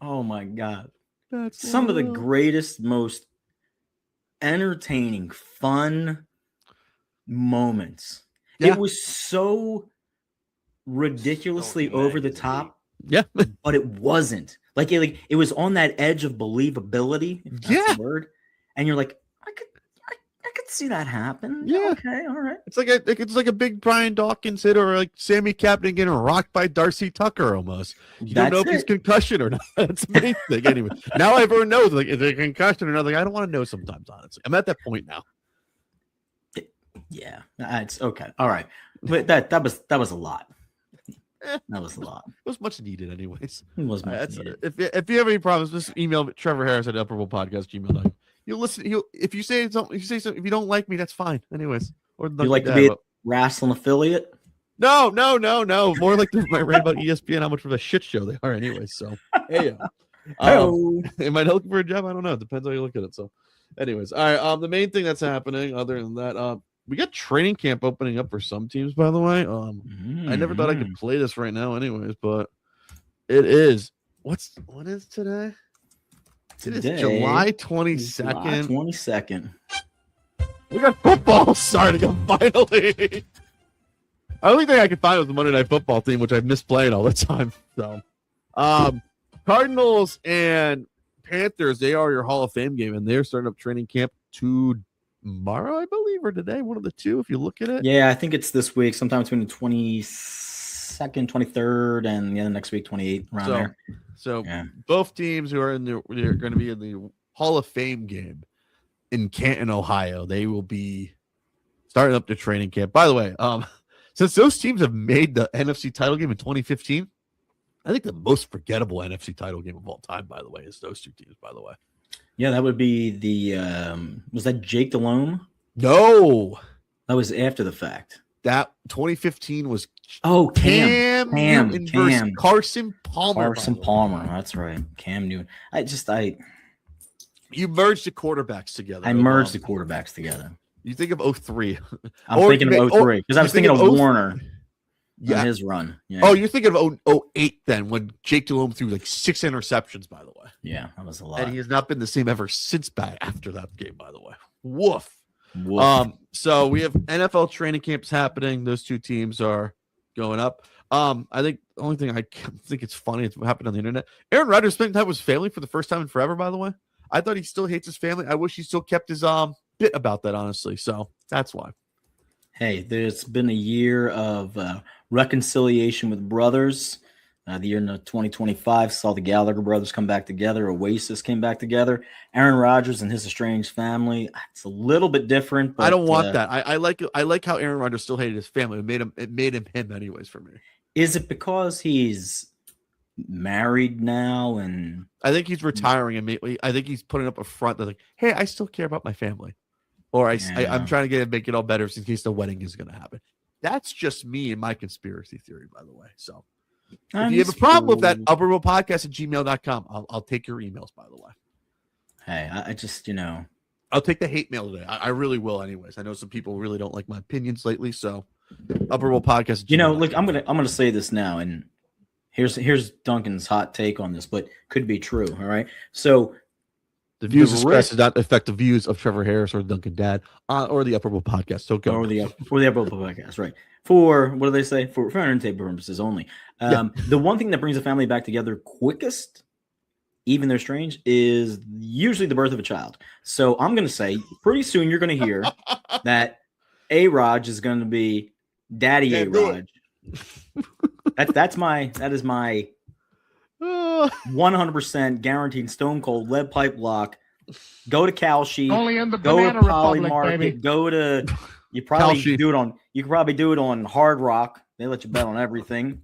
Oh my God. That's some of the greatest, most entertaining, fun moments. Yeah. It was so ridiculously over the top. Yeah. But it wasn't. Like it was on that edge of believability, if that's the word. And you're like, I could see that happen. Yeah. Okay, all right. It's like a big Brian Dawkins hit, or like Sammy Kapanen getting rocked by Darcy Tucker almost. You don't know if he's concussion or not. That's the main thing. Anyway, now everyone knows, like, is it a concussion or not? Like, I don't want to know sometimes, honestly. I'm at that point now. Yeah, it's okay. All right. But that was a lot. That was a lot. It was much needed, anyways. It was much needed. If you have any problems, just email Trevor Harris at upperbowl.podcast@gmail.com. You'll listen. If you say something, if you don't like me, that's fine. Anyways, or you like to be a wrestling affiliate? No. More like my rant about ESPN, how much of a shit show they are. Anyways, so hey, am I looking for a job? I don't know. It depends how you look at it. So, anyways, all right. The main thing that's happening, other than that, we got training camp opening up for some teams. By the way, I never thought I could play this right now. Anyways, but it is. What is today? It is July 22nd. 22nd. We got football starting up finally. The only thing I could find was the Monday Night Football team, which I've missed playing all the time. So, Cardinals and Panthers, they are your Hall of Fame game, and they're starting up training camp tomorrow, I believe, or today, one of the two, if you look at it. Yeah, I think it's this week, sometime between the 22nd, 23rd, and the next week, 28th, around there. So both teams who are they're going to be in the Hall of Fame game in Canton, Ohio. They will be starting up the training camp. By the way, since those teams have made the NFC title game in 2015, I think the most forgettable NFC title game of all time, by the way, is those two teams, by the way. Yeah, that would be the was that Jake Delhomme? No. That was after the fact. That 2015 was Cam versus Carson Palmer. Palmer, that's right. Cam Newton. You merged the quartons together. I merged the quarterbacks together. You think of 03. I'm thinking of 03 because I was thinking of Warner. Yeah, his run. Yeah. Oh, you're thinking of 08 then, when Jake Delhomme threw like 6 interceptions, by the way. Yeah, that was a lot. And he has not been the same ever since after that game, by the way. Woof. So we have NFL training camps happening. Those two teams are going up. I think the only thing I think it's funny, it's what happened on the internet. Aaron Rodgers spent time with his family for the first time in forever, by the way. I thought he still hates his family. I wish he still kept his bit about that, honestly. So that's why. Hey, there's been a year of reconciliation with brothers. The year in 2025 saw the Gallagher brothers come back together. Oasis came back together. Aaron Rodgers and his estranged family. It's a little bit different. But, I don't want that. I like how Aaron Rodgers still hated his family. It made him anyways for me. Is it because he's married now? And I think he's retiring immediately. I think he's putting up a front that's like, hey, I still care about my family. Or I'm trying to make it all better in case the wedding is going to happen. That's just me and my conspiracy theory, by the way. So if you have a problem with that, upperworldpodcast@gmail.com. I'll take your emails, by the way. Hey, I just, I'll take the hate mail today. I really will anyways. I know some people really don't like my opinions lately. So upperworldpodcast. Look, I'm gonna say this now, and here's Duncan's hot take on this, but could be true. All right. So the views expressed does not affect the views of Trevor Harris or Duncan Dad or the Upper World Podcast. So go. Or the Upper World Podcast, right? For what do they say? For entertainment purposes only. The one thing that brings a family back together quickest, even though strange, is usually the birth of a child. So I'm going to say pretty soon you're going to hear that A-Raj is going to be Daddy A-Raj. That is my 100% guaranteed stone cold lead pipe lock. Go to Kalshi. Only in the go Banana to Poly Republic, Market. baby. Go to you probably Kalshi. you could probably do it on Hard Rock. They let you bet on everything.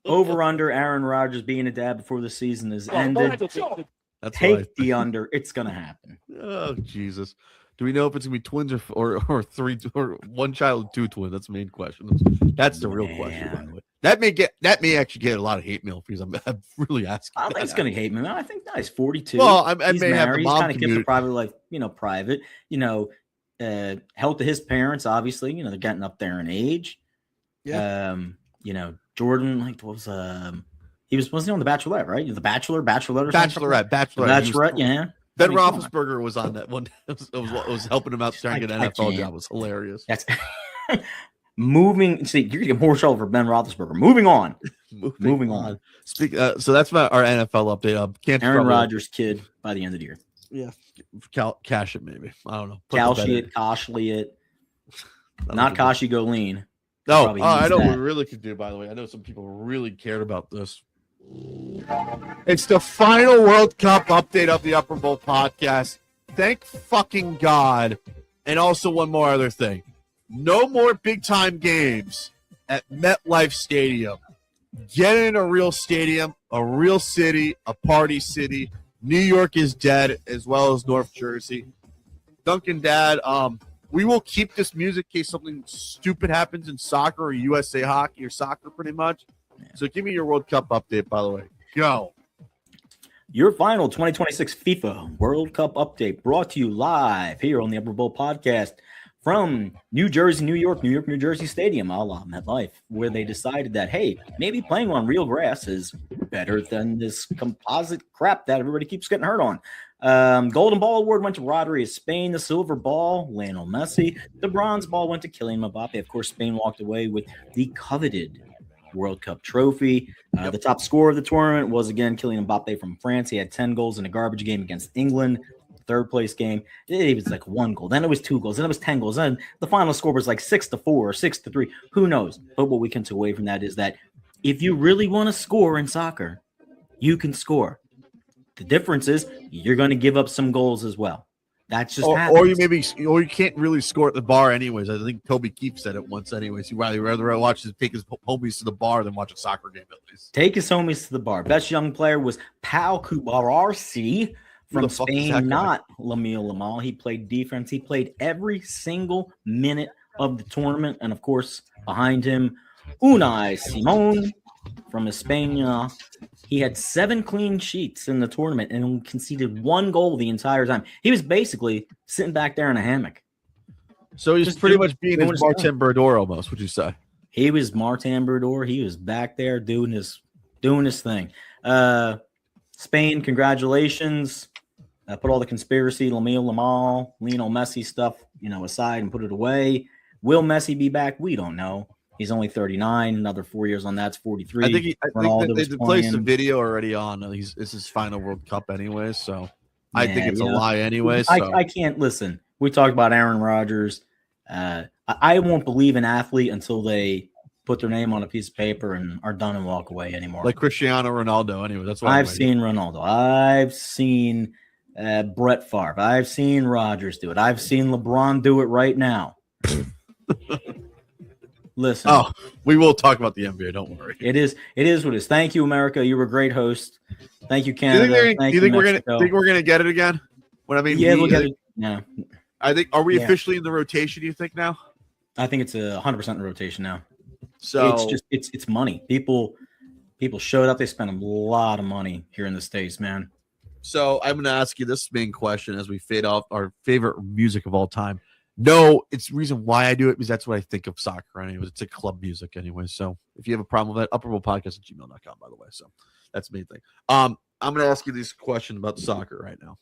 Over under Aaron Rodgers being a dad before the season is ended. That's Take the under. It's gonna happen. Oh Jesus! Do we know if it's gonna be twins or three or one child and two twins? That's the main question. That's the real question. By the way. That may actually get a lot of hate mail because I'm really asking. I don't think it's gonna hate me. I think he's 42. Well, I he's may married. have the mom He's kind of kept the community. private life, private. Health to his parents. Obviously, they're getting up there in age. Yeah. Jordan, wasn't he on The Bachelorette, right? The Bachelorette, or something? Bachelorette, yeah. Ben I mean, come on. Roethlisberger was on that one. It was helping him out trying to get an I NFL can't. job. It was hilarious. That's moving. See, you're gonna get more trouble for Ben Roethlisberger. Moving on. Moving on. So that's our NFL update. Aaron Rodgers kid by the end of the year. Yeah, cash it maybe. I don't know. Kalshi it, Koshly it. Not Kashi go lean. No, Probably I needs know what that. we really could do, by the way. I know some people really cared about this. It's the final World Cup update of the Upper Bowl podcast. Thank fucking God. And also one more other thing. No more big-time games at MetLife Stadium. Get in a real stadium, a real city, a party city. New York is dead, as well as North Jersey. Duncan Dad, we will keep this music in case something stupid happens in soccer or USA hockey or soccer, pretty much. Yeah. So give me your World Cup update, by the way. Go. Your final 2026 FIFA World Cup update brought to you live here on the Upper Bowl podcast from New Jersey, New York, New Jersey Stadium, a la MetLife, where they decided that, hey, maybe playing on real grass is better than this composite crap that everybody keeps getting hurt on. Golden Ball Award went to Rodri of Spain. The silver ball, Lionel Messi. The bronze ball went to Kylian Mbappe. Of course, Spain walked away with the coveted World Cup trophy. The top scorer of the tournament was, again, Kylian Mbappe from France. He had 10 goals in a garbage game against England. Third place game, it was like 1 goal. Then it was 2 goals. Then it was 10 goals. Then the final score was like 6-4 or 6-3. Who knows? But what we can take away from that is that if you really want to score in soccer, you can score. The difference is you're going to give up some goals as well. That's just or you can't really score at the bar anyways. I think Toby Keith said it once anyways. He'd rather take his homies to the bar than watch a soccer game at least. Take his homies to the bar. Best young player was Pau Kubarsi from Spain, not Lamine Yamal. He played defense. He played every single minute of the tournament. And, of course, behind him, Unai Simon from España. He had 7 clean sheets in the tournament and conceded 1 goal the entire time. He was basically sitting back there in a hammock. So he's Just pretty doing- much being doing his his Martin Brodeur almost, would you say? He was Martin Brodeur. He was back there doing his thing. Spain, congratulations. Put all the conspiracy, Lamine Yamal, Lionel Messi stuff, aside and put it away. Will Messi be back? We don't know. He's only 39. Another 4 years on that's 43. I think Ronaldo they was placed the playing. video already on. It's his final World Cup anyway, so I think it's a Yeah. lie anyway. So. I can't listen. We talked about Aaron Rodgers. I won't believe an athlete until they put their name on a piece of paper and are done and walk away anymore. Like Cristiano Ronaldo. Anyway, that's what I've seen Ronaldo. I've seen Brett Favre. I've seen Rodgers do it. I've seen LeBron do it right now. Listen. Oh, we will talk about the NBA. Don't worry. It is what it is. Thank you, America. You were a great host. Thank you, Do Canada. you think we're gonna get it again? What I mean, Yeah, we'll get it. Yeah, I think. Are we Yeah. officially in the rotation? You think now? I think it's 100% in rotation now. So It's just it's money. People showed up. They spent a lot of money here in the States, man. So I'm going to ask you this main question as we fade off our favorite music of all time. No, it's the reason why I do it because that's what I think of soccer anyways. It's a club music anyway. So if you have a problem with that, upperworldpodcast@gmail.com, by the way. So that's the main thing. I'm going to ask you this question about soccer right now.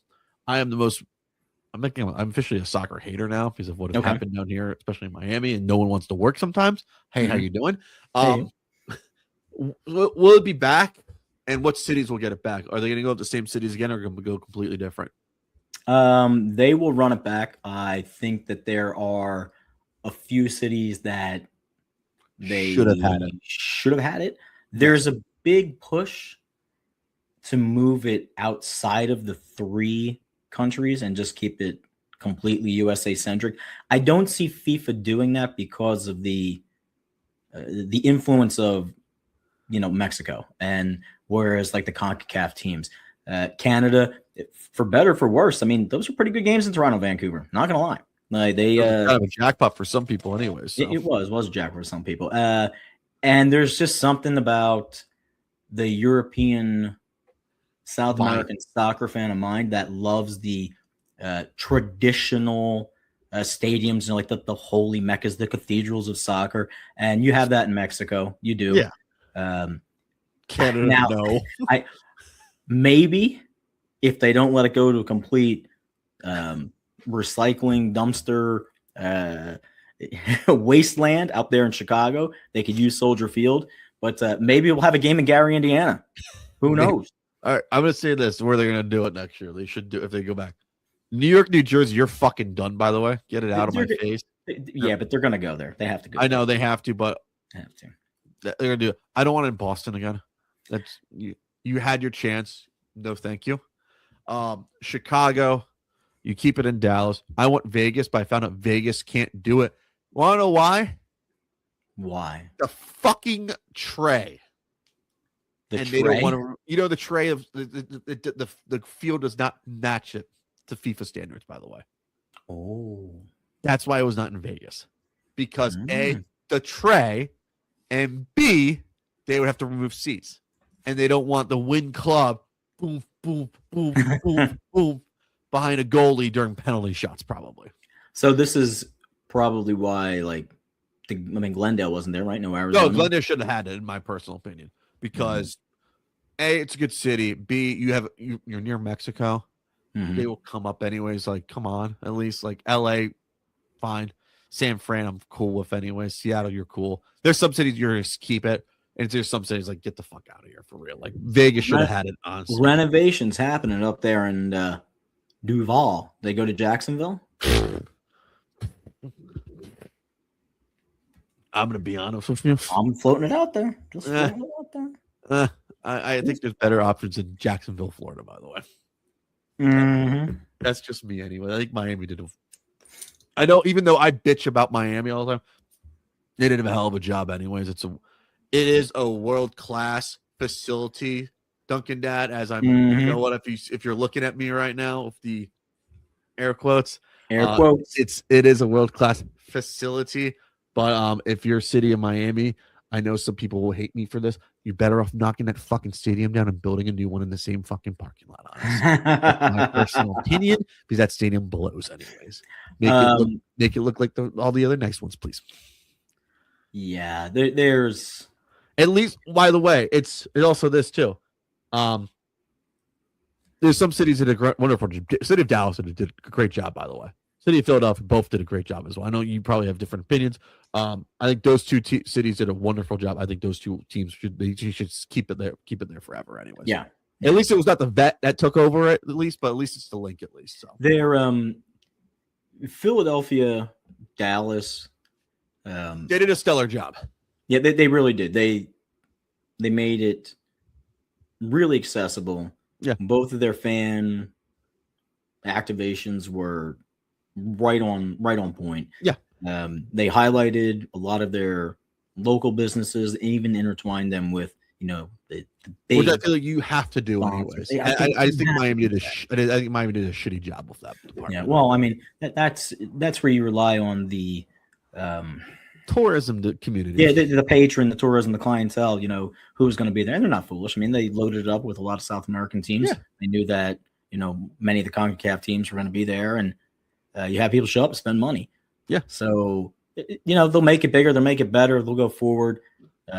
I'm officially a soccer hater now because of what has happened down here, especially in Miami, and no one wants to work sometimes. Hey, how you doing? Will it be back? And what cities will get it back? Are they going to go to the same cities again, or going to go completely different? They will run it back. I think that there are a few cities that they Should have had it. There's a big push to move it outside of the 3 countries and just keep it completely USA centric. I don't see FIFA doing that because of the influence of Mexico, and whereas like the CONCACAF teams, Canada, for better for worse, I mean those are pretty good games in Toronto, Vancouver. Not gonna lie, like they kind of a jackpot for some people, anyways. So. It was a jackpot for some people, and there's just something about the European, South American soccer fan of mine that loves the traditional stadiums, like the holy meccas, the cathedrals of soccer, and you have that in Mexico. You do, yeah. Canada, now, no. Maybe if they don't let it go to a complete recycling dumpster wasteland out there in Chicago, they could use Soldier Field. But maybe we'll have a game in Gary, Indiana. Who knows? All right, I'm going to say this: where they're going to do it next year. They should do if they go back. New York, New Jersey, you're fucking done. By the way, get it out of my face. Yeah, but they're going to go there. They have to go. I know they have to, but they have to. They're going to do it. I don't want it in Boston again. That's you had your chance. No, thank you. Chicago, you keep it in Dallas. I want Vegas, but I found out Vegas can't do it. Want to know why? Why? The fucking tray. They don't want to. The tray of the field does not match it to FIFA standards. By the way. Oh. That's why it was not in Vegas, because A, the tray, and B, they would have to remove seats, and they don't want the Win Club boom, boom, boom, boom, boom behind a goalie during penalty shots, probably. So this is probably why, Glendale wasn't there, right? No, Arizona. No, Glendale shouldn't have had it, in my personal opinion, because A, it's a good city. B, you're near Mexico. They will come up anyways. Like, come on, at least like LA, fine. San Fran, I'm cool with anyways. Seattle, you're cool. There's some cities you're going to keep it. And there's some cities like, get the fuck out of here for real. Like Vegas should have had it, honestly. Renovations happening up there in Duval. They go to Jacksonville. I'm going to be honest with you. I'm floating it out there. Just floating it out there. I think there's better options in Jacksonville, Florida, by the way. That's just me anyway. I think Miami did I know, even though I bitch about Miami all the time, they did a hell of a job anyways. It is a world-class facility, Duncan Dad, as I'm you know what, if you're looking at me right now with the air quotes. It is a world-class facility, but if you're city of Miami, I know some people will hate me for this. You're better off knocking that fucking stadium down and building a new one in the same fucking parking lot, honestly. That's my personal opinion, because that stadium blows anyways. Make it look like all the other nice ones, please. Yeah, there's at least, by the way, it's also this too. There's some cities that did a wonderful job. City of Dallas did a great job, by the way. City of Philadelphia both did a great job as well. I know you probably have different opinions. I think those two cities did a wonderful job. I think those two teams should keep it there forever, anyways. Yeah. At least it was not the vet that took over it, but at least it's the link, at least. So they're Philadelphia, Dallas. They did a stellar job. Yeah, they really did. They made it really accessible. Yeah. Both of their fan activations were right on point. Yeah. They highlighted a lot of their local businesses, even intertwined them with, the big. Which I feel like you have to do sponsors. anyways. I just think Miami did I think Miami did a shitty job with that department. Yeah, well, I mean, that's where you rely on the tourism community. Yeah, the patron, the tourism, the clientele, who's going to be there. And they're not foolish. I mean, they loaded it up with a lot of South American teams. Yeah. They knew that, many of the CONCACAF teams were going to be there. And you have people show up and spend money. Yeah. So, they'll make it bigger. They'll make it better. They'll go forward.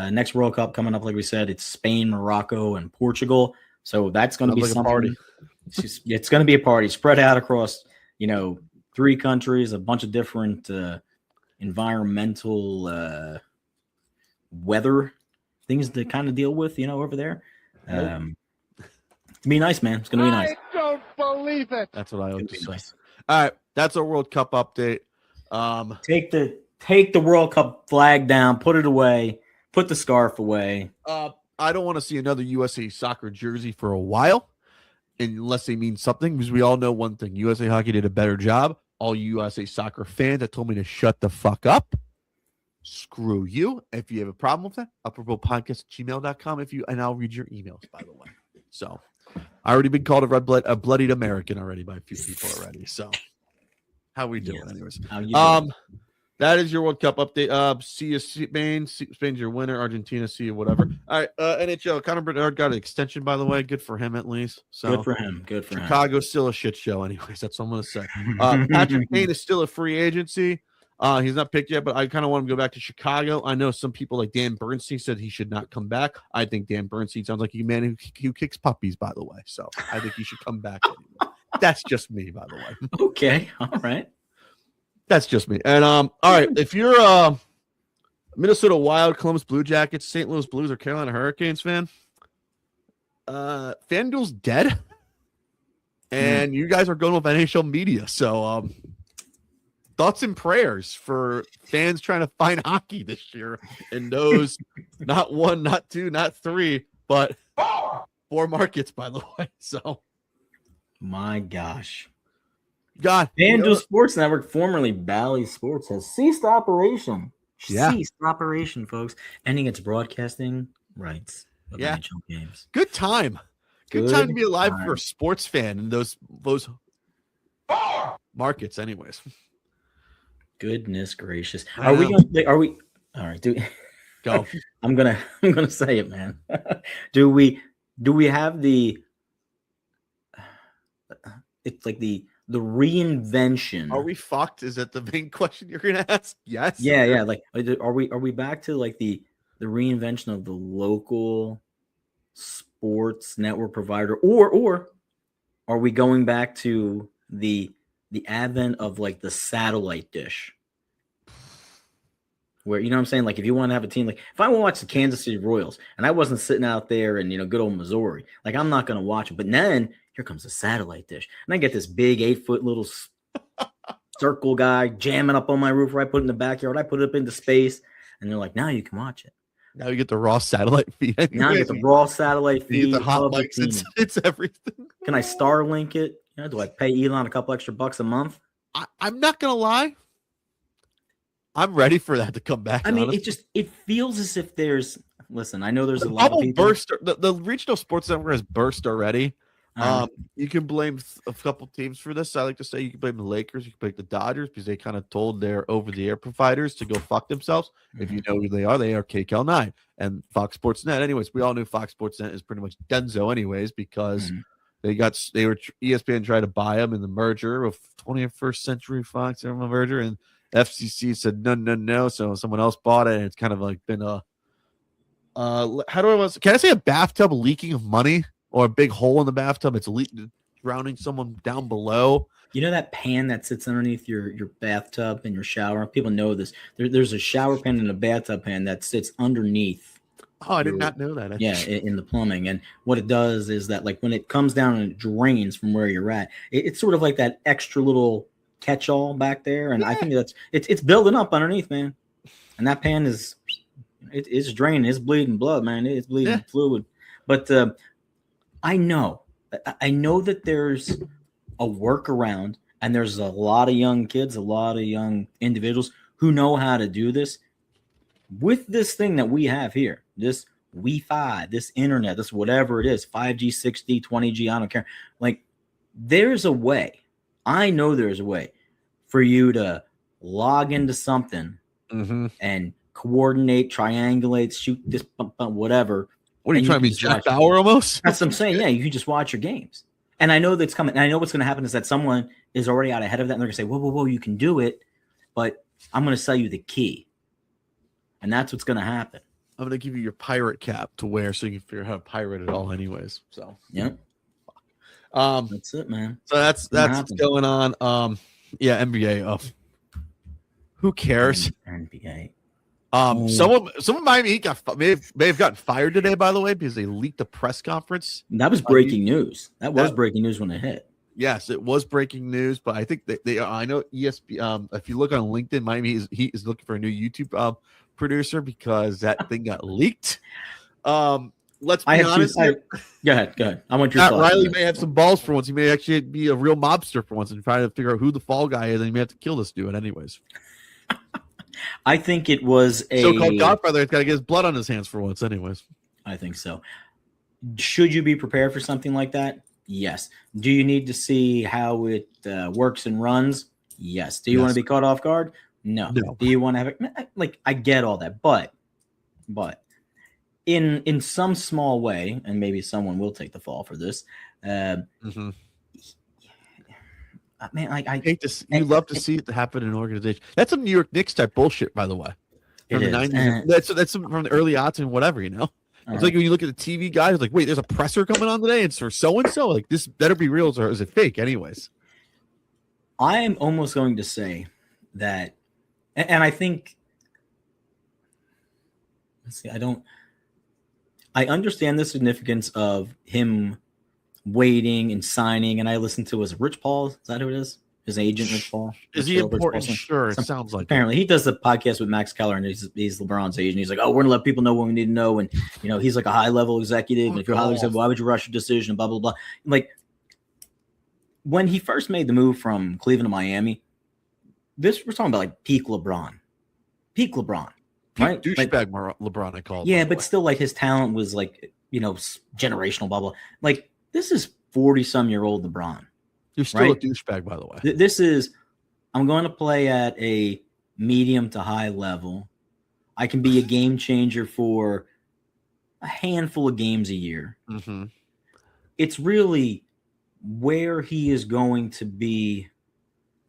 Next World Cup coming up, like we said, it's Spain, Morocco, and Portugal. So that's going to be like something. a party. It's going to be a party spread out across, 3 countries, a bunch of different environmental weather things to kind of deal with, over there. It's be nice, man. It's going to be nice. I don't believe it. That's what I like to say. Nice. All right, that's our World Cup update. Take the World Cup flag down, put it away, put the scarf away. I don't want to see another USA Soccer jersey for a while, unless they mean something, because we all know one thing: USA Hockey did a better job. All USA Soccer fans that told me to shut the fuck up, screw you. If you have a problem with that, upperboatpodcast@gmail.com. And I'll read your emails, by the way. So I already been called a bloodied American already by a few people already. So how we doing, anyways? How you doing? That is your World Cup update. See you, Spain. Spain's your winner. Argentina, see you, whatever. All right, NHL. Connor Bedard got an extension, by the way. Good for him, at least. So good for him. Chicago's still a shit show, anyways. That's what I'm going to say. Patrick Kane is still a free agency. He's not picked yet, but I kind of want him to go back to Chicago. I know some people like Dan Bernstein said he should not come back. I think Dan Bernstein sounds like a man who kicks puppies, by the way. So I think he should come back anyway. That's just me, by the way. Okay, all right. That's just me. And all right, if you're a Minnesota Wild, Columbus Blue Jackets, St. Louis Blues, or Carolina Hurricanes fan, FanDuel's dead, and you guys are going with NHL media. So thoughts and prayers for fans trying to find hockey this year, and those not 1, not 2, not 3, but 4 markets, by the way. So my gosh. God, FanDuel Sports Network, formerly Bally Sports, has ceased operation. Yeah. Ceased operation, folks, ending its broadcasting rights of NHL games. Good time. Good time to be alive for a sports fan in those markets, anyways. Goodness gracious. I Are know. we all right, dude? Go. I'm gonna say it, man. Do we have the it's like the reinvention? Are we fucked? Is that the main question you're gonna ask? Yes. Yeah. Like, are we back to like the reinvention of the local sports network provider, or are we going back to the advent of like the satellite dish? Where, you know what I'm saying? Like, if you want to have a team, like if I want to watch the Kansas City Royals and I wasn't sitting out there in, good old Missouri, like I'm not going to watch it. But then here comes the satellite dish. And I get this big 8-foot little circle guy jamming up on my roof, right? Put it in the backyard. I put it up into space. And they're like, now you can watch it. Now you get the raw satellite feed. Now you get the raw satellite feed. You get the hot mics. It's everything. Can I Starlink it? Do I pay Elon a couple extra bucks a month? I'm not going to lie. I'm ready for that to come back. I mean, it feels as if listen, I know there's a lot of people. Burst. The regional sports network has burst already. You can blame a couple teams for this. I like to say you can blame the Lakers, you can blame the Dodgers, because they kind of told their over-the-air providers to go fuck themselves. If you know who they are KCAL9 and Fox Sports Net. Anyways, we all knew Fox Sports Net is pretty much Denzo anyways, because ESPN tried to buy them in the merger of 21st Century Fox merger, and FCC said no. So someone else bought it, and it's kind of like been a can I say a bathtub leaking of money, or a big hole in the bathtub? It's drowning someone down below. You know that pan that sits underneath your bathtub in your shower? People know this. There's a shower pan and a bathtub pan that sits underneath. Oh, I did not know that. Yeah, in the plumbing. And what it does is that, like, when it comes down and it drains from where you're at, it's sort of like that extra little catch-all back there. And I think it's building up underneath, man. And that pan is It's draining. It's bleeding blood, man. It's bleeding fluid. But I know that there's a workaround, and there's a lot of young kids, a lot of young individuals who know how to do this with this thing that we have here, this Wi-Fi, this internet, this whatever it is, 5G, 6G, 20G, I don't care. Like, there's a way. I know there's a way for you to log into something and coordinate, triangulate, shoot this, whatever. What are you trying to be, Jack Bauer almost? That's what I'm saying. Yeah, you can just watch your games. And I know that's coming. And I know what's going to happen is that someone is already out ahead of that, and they're going to say, whoa, you can do it, but I'm going to sell you the key. And that's what's going to happen. I'm going to give you your pirate cap to wear so you can figure out how to pirate it all anyways. So, yeah. That's it, man. So that's what's going on. NBA. Who cares? NBA. Someone Miami Heat may have gotten fired today, by the way, because they leaked the press conference. That was breaking news. That was breaking news when it hit. Yes, it was breaking news, but I think they I know ESPN. If you look on LinkedIn, Miami Heat is looking for a new YouTube producer because that thing got leaked. Let's be honest. Go ahead. I want your Pat thoughts. Riley may have some balls for once. He may actually be a real mobster for once and try to figure out who the fall guy is, and he may have to kill this dude anyways. I think it was a so-called Godfather. He's got to get his blood on his hands for once anyways. I think so. Should you be prepared for something like that? Yes. Do you need to see how it works and runs? Yes. Do you want to be caught off guard? No. Do you want to have it? Like, I get all that, but in some small way, and maybe someone will take the fall for this. Man, I hate this. You love to see it happen in an organization. That's some New York Knicks type bullshit, by the way. From the 90s. That's from the early aughts and whatever, you know. It's like when you look at the TV guy, it's like, wait, there's a presser coming on today. It's for so and so. Like, this better be real, or is it fake? Anyways, I am almost going to say that, and I think. Let's see. I understand the significance of him waiting and signing, and I listened to Rich Paul. Is that who it is? His agent, Rich Paul. Is he important? Sure, it sounds like. Apparently, he does the podcast with Max Keller, and he's LeBron's agent. He's like, "Oh, we're gonna let people know what we need to know," and he's like a high level executive. And if you're a high level executive, why would you rush your decision? And blah blah blah. Like, when he first made the move from Cleveland to Miami, we're talking about like peak LeBron, right? Douchebag LeBron, I call it. Yeah, but still, like, his talent was like generational. Blah blah. Like, this is 40-some-year-old LeBron. You're still a douchebag, by the way. This is, I'm going to play at a medium to high level. I can be a game changer for a handful of games a year. It's really where he is going to be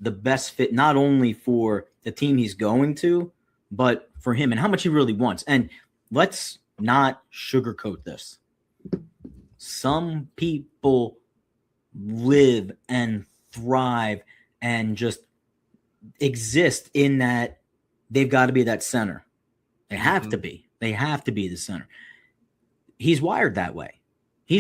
the best fit, not only for the team he's going to, but for him and how much he really wants. And let's not sugarcoat this. Some people live and thrive and just exist in that they've got to be that center. They have to be. They have to be the center. He's wired that way.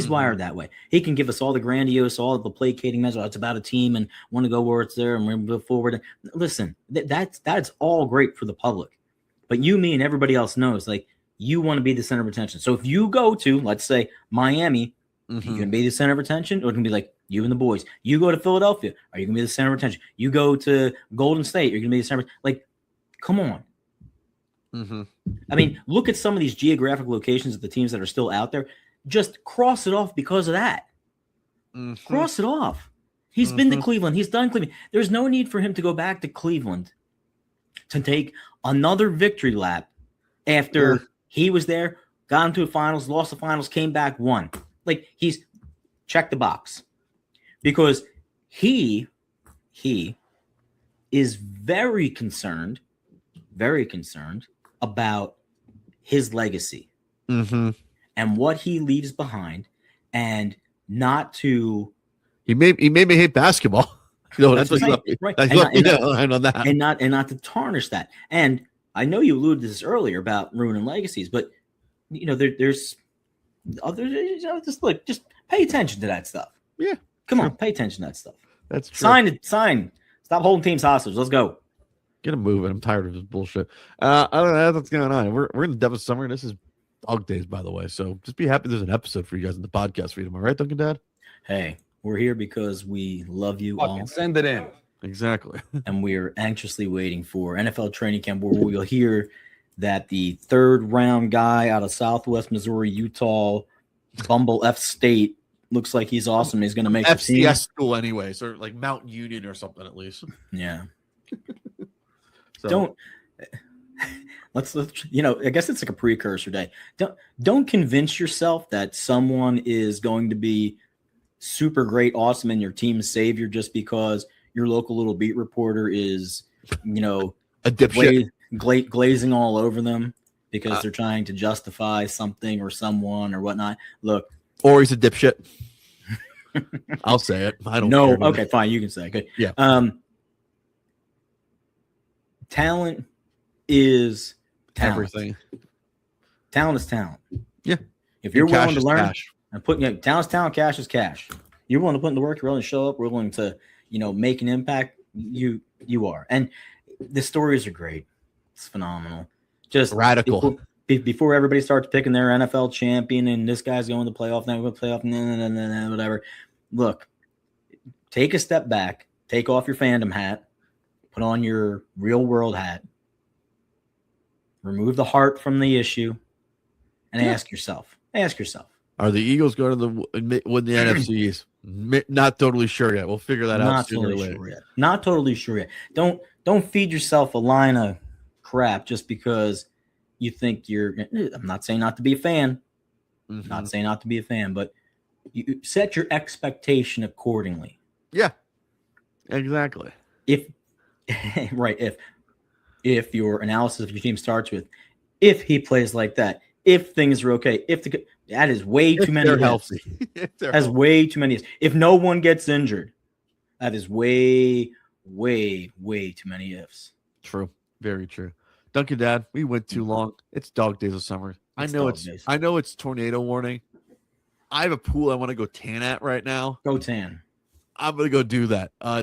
Wired that way. He can give us all the grandiose, all the placating message. It's about a team and want to go where it's there and we're going to move forward. Listen, that's all great for the public. But you, me, and everybody else knows, like, you want to be the center of attention. So if you go to, let's say, Miami, you're going to be the center of attention, or it's going to be like you and the boys. You go to Philadelphia, are you going to be the center of attention? You go to Golden State, you're going to be the center. Like, come on. I mean, look at some of these geographic locations of the teams that are still out there. Just cross it off because of that. Cross it off. He's been to Cleveland. He's done Cleveland. There's no need for him to go back to Cleveland to take another victory lap after he was there, got into the finals, lost the finals, came back, won. Like, he's checked the box because he is very concerned about his legacy and what he leaves behind, and not to. He made me hate basketball. That's what right. And not to tarnish that. And I know you alluded to this earlier about ruining legacies, but there's other. Just pay attention to that stuff. Yeah, come on, pay attention to that stuff. That's true. Sign. Stop holding teams hostage. Let's go. Get him moving. I'm tired of this bullshit. Other than that, what's going on? We're in the depth of summer. This is dog days, by the way. So just be happy there's an episode for you guys in the podcast feed. Am I right, Duncan Dad? Hey, we're here because we love you all. Fucking send it in. Exactly. And we're anxiously waiting for NFL training camp, where we'll hear that the 3rd round guy out of Southwest Missouri, Utah, Bumble F State, looks like he's awesome. He's going to make the team. FCS school anyway, so like Mount Union or something at least. Yeah. So, Don't let's I guess it's like a precursor day. Don't convince yourself that someone is going to be super great, awesome, and your team's savior just because your local little beat reporter is, a dipshit. glazing all over them because they're trying to justify something or someone or whatnot. Look, Or he's a dipshit. I'll say it. I don't no. care. Okay, fine. You can say it. Okay. Yeah. Talent is talent. Everything. Talent is talent. Yeah. If you're And cash willing to is learn cash. and put, talent's talent, cash is cash. You're willing to put in the work, you're willing to show up, we're willing to, make an impact. You are. And the stories are great. It's phenomenal. Just Radical. Before everybody starts picking their NFL champion and this guy's going to playoff, now we're going to playoff, whatever. Look, take a step back, take off your fandom hat, put on your real world hat, remove the heart from the issue, and ask yourself, Are the Eagles going to win the NFCs? Not totally sure yet. We'll figure that out sooner or later. Not totally sure yet. Don't feed yourself a line of crap just because you think you're. I'm not saying not to be a fan. Mhm. Not saying not to be a fan, but you set your expectation accordingly. Yeah, exactly. If if your analysis of your team starts with if he plays like that, if things are okay, that is way too many. They're ifs. healthy. That's way too many ifs. If no one gets injured, that is way, way, way too many ifs. True. Very true. Duncan Dad, we went too long. It's dog days of summer. I know it's tornado warning. I have a pool I want to go tan at right now. Go tan. I'm gonna go do that.